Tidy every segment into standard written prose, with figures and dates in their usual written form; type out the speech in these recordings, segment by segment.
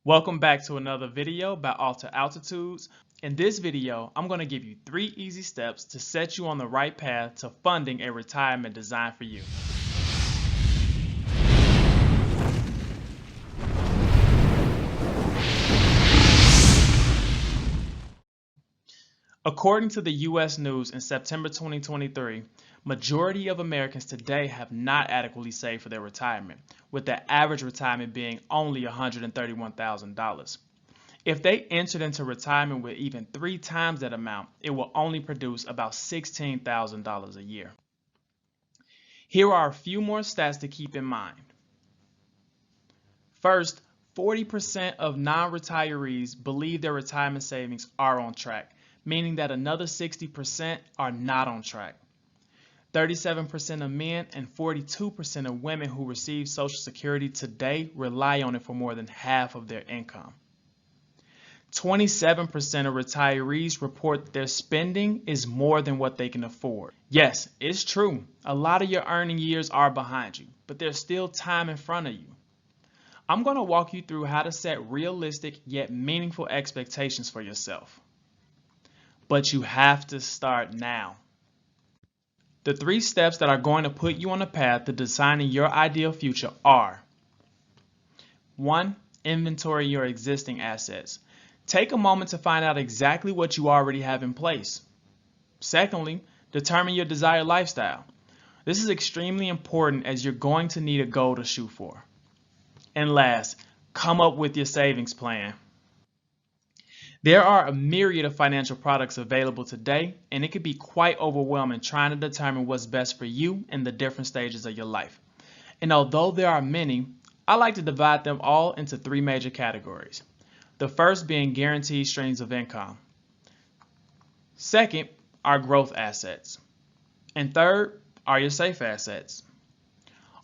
Welcome back to another video by Alter Altitudes. In this video, I'm going to give you 3 easy steps to set you on the right path to funding a retirement designed for you. According to the U.S. News in September 2023, majority of Americans today have not adequately saved for their retirement, with the average retirement being only $131,000. If they entered into retirement with even 3 times that amount, it will only produce about $16,000 a year. Here are a few more stats to keep in mind. First, 40% of non-retirees believe their retirement savings are on track, meaning that another 60% are not on track. 37% of men and 42% of women who receive Social Security today rely on it for more than half of their income. 27% of retirees report their spending is more than what they can afford. Yes, it's true. A lot of your earning years are behind you, but there's still time in front of you. I'm going to walk you through how to set realistic yet meaningful expectations for yourself. But you have to start now. The 3 steps that are going to put you on a path to designing your ideal future are: 1. Inventory your existing assets. Take a moment to find out exactly what you already have in place. Secondly, determine your desired lifestyle. This is extremely important as you're going to need a goal to shoot for. And last, come up with your savings plan. There are a myriad of financial products available today, and it can be quite overwhelming trying to determine what's best for you in the different stages of your life. And although there are many, I like to divide them all into 3 major categories. The first being guaranteed streams of income. Second are growth assets. And third are your safe assets.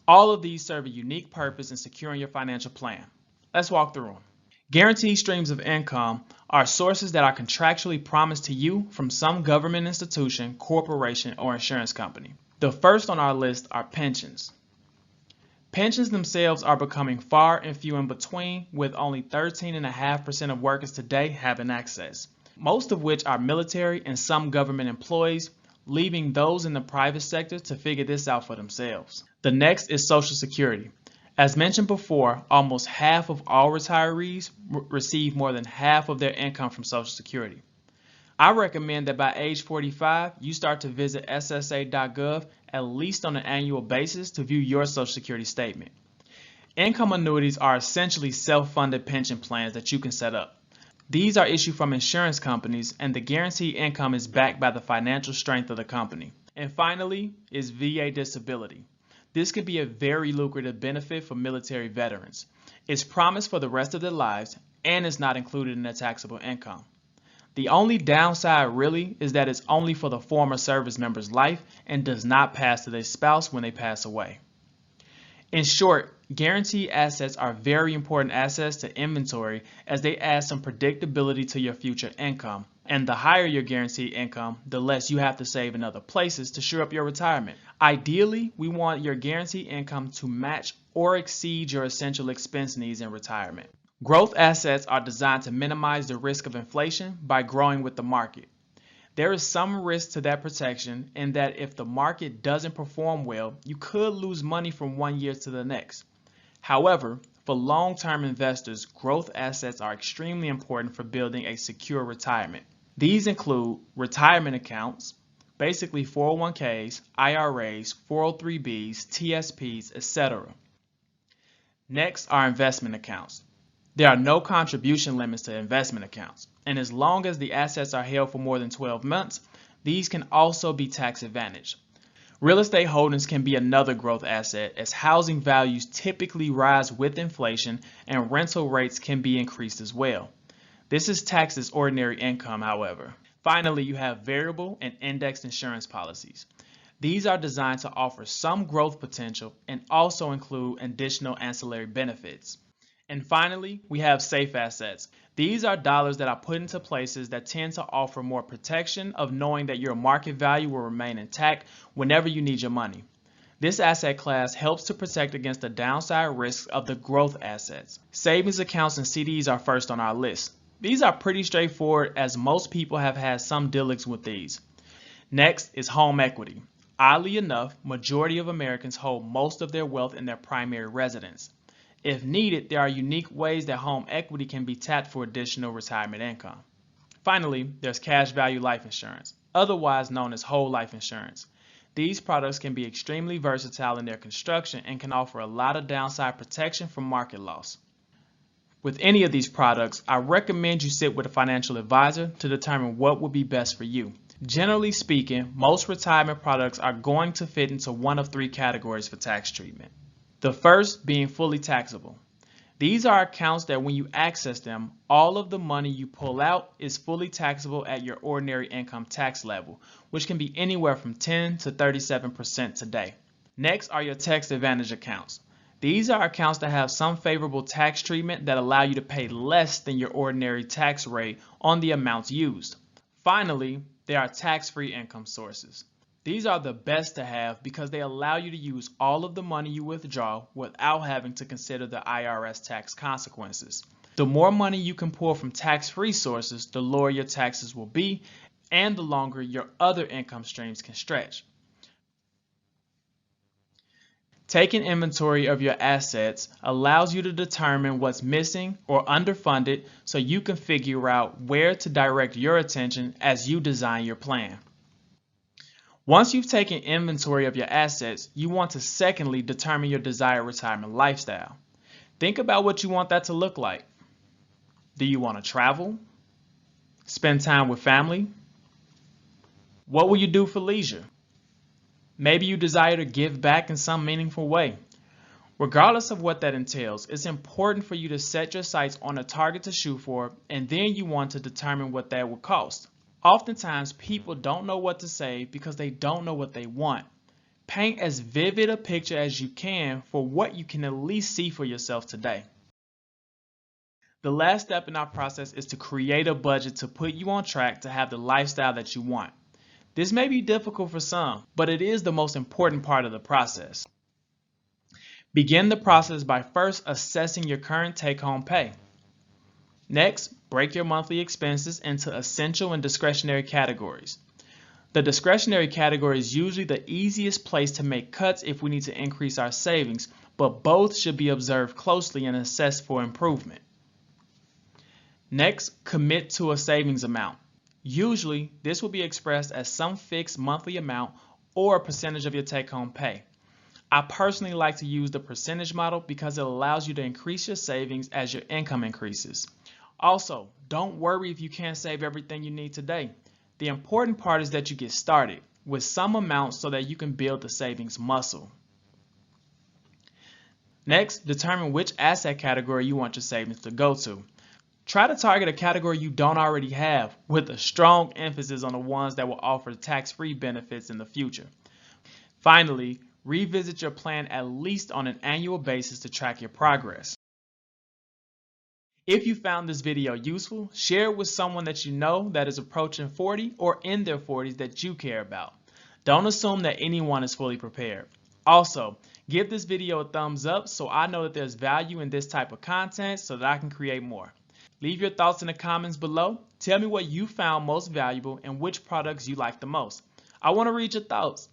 All of these serve a unique purpose in securing your financial plan. Let's walk through them. Guaranteed streams of income are sources that are contractually promised to you from some government institution, corporation, or insurance company. The first on our list are pensions. Pensions themselves are becoming far and few in between, with only 13.5% of workers today having access, most of which are military and some government employees, leaving those in the private sector to figure this out for themselves. The next is Social Security. As mentioned before, almost half of all retirees receive more than half of their income from Social Security. I recommend that by age 45, you start to visit ssa.gov at least on an annual basis to view your Social Security statement. Income annuities are essentially self-funded pension plans that you can set up. These are issued from insurance companies, and the guaranteed income is backed by the financial strength of the company. And finally is VA disability. This could be a very lucrative benefit for military veterans. It's promised for the rest of their lives and is not included in their taxable income. The only downside really is that it's only for the former service member's life and does not pass to their spouse when they pass away. In short, guaranteed assets are very important assets to inventory as they add some predictability to your future income. And the higher your guaranteed income, the less you have to save in other places to shore up your retirement. Ideally, we want your guaranteed income to match or exceed your essential expense needs in retirement. Growth assets are designed to minimize the risk of inflation by growing with the market. There is some risk to that protection in that if the market doesn't perform well, you could lose money from one year to the next. However, for long-term investors, growth assets are extremely important for building a secure retirement. These include retirement accounts, basically 401ks, IRAs, 403bs, TSPs, etc. Next are investment accounts. There are no contribution limits to investment accounts, and as long as the assets are held for more than 12 months, these can also be tax advantaged. Real estate holdings can be another growth asset as housing values typically rise with inflation and rental rates can be increased as well. This is taxed as ordinary income, however. Finally, you have variable and indexed insurance policies. These are designed to offer some growth potential and also include additional ancillary benefits. And finally, we have safe assets. These are dollars that are put into places that tend to offer more protection of knowing that your market value will remain intact whenever you need your money. This asset class helps to protect against the downside risks of the growth assets. Savings accounts and CDs are first on our list. These are pretty straightforward as most people have had some dealings with these. Next is home equity. Oddly enough, majority of Americans hold most of their wealth in their primary residence. If needed, there are unique ways that home equity can be tapped for additional retirement income. Finally, there's cash value life insurance, otherwise known as whole life insurance. These products can be extremely versatile in their construction and can offer a lot of downside protection from market loss. With any of these products, I recommend you sit with a financial advisor to determine what would be best for you. Generally speaking, most retirement products are going to fit into one of three categories for tax treatment. The first being fully taxable. These are accounts that when you access them, all of the money you pull out is fully taxable at your ordinary income tax level, which can be anywhere from 10 to 37% today. Next are your tax advantage accounts. These are accounts that have some favorable tax treatment that allow you to pay less than your ordinary tax rate on the amounts used. Finally, there are tax-free income sources. These are the best to have because they allow you to use all of the money you withdraw without having to consider the IRS tax consequences. The more money you can pull from tax-free sources, the lower your taxes will be and the longer your other income streams can stretch. Taking inventory of your assets allows you to determine what's missing or underfunded so you can figure out where to direct your attention as you design your plan. Once you've taken inventory of your assets, you want to secondly determine your desired retirement lifestyle. Think about what you want that to look like. Do you want to travel? Spend time with family? What will you do for leisure? Maybe you desire to give back in some meaningful way. Regardless of what that entails, it's important for you to set your sights on a target to shoot for, and then you want to determine what that will cost. Oftentimes, people don't know what to say because they don't know what they want. Paint as vivid a picture as you can for what you can at least see for yourself today. The last step in our process is to create a budget to put you on track to have the lifestyle that you want. This may be difficult for some, but it is the most important part of the process. Begin the process by first assessing your current take-home pay. Next, break your monthly expenses into essential and discretionary categories. The discretionary category is usually the easiest place to make cuts if we need to increase our savings, but both should be observed closely and assessed for improvement. Next, commit to a savings amount. Usually, this will be expressed as some fixed monthly amount or a percentage of your take-home pay. I personally like to use the percentage model because it allows you to increase your savings as your income increases. Also, don't worry if you can't save everything you need today. The important part is that you get started with some amount so that you can build the savings muscle. Next, determine which asset category you want your savings to go to. Try to target a category you don't already have with a strong emphasis on the ones that will offer tax-free benefits in the future. Finally, revisit your plan at least on an annual basis to track your progress. If you found this video useful, share it with someone that you know that is approaching 40 or in their 40s that you care about. Don't assume that anyone is fully prepared. Also, give this video a thumbs up so I know that there's value in this type of content so that I can create more. Leave your thoughts in the comments below. Tell me what you found most valuable and which products you like the most. I want to read your thoughts.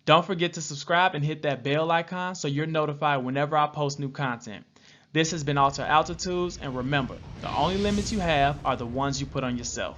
Don't forget to subscribe and hit that bell icon so you're notified whenever I post new content. This has been Alter Altitudes, and remember, the only limits you have are the ones you put on yourself.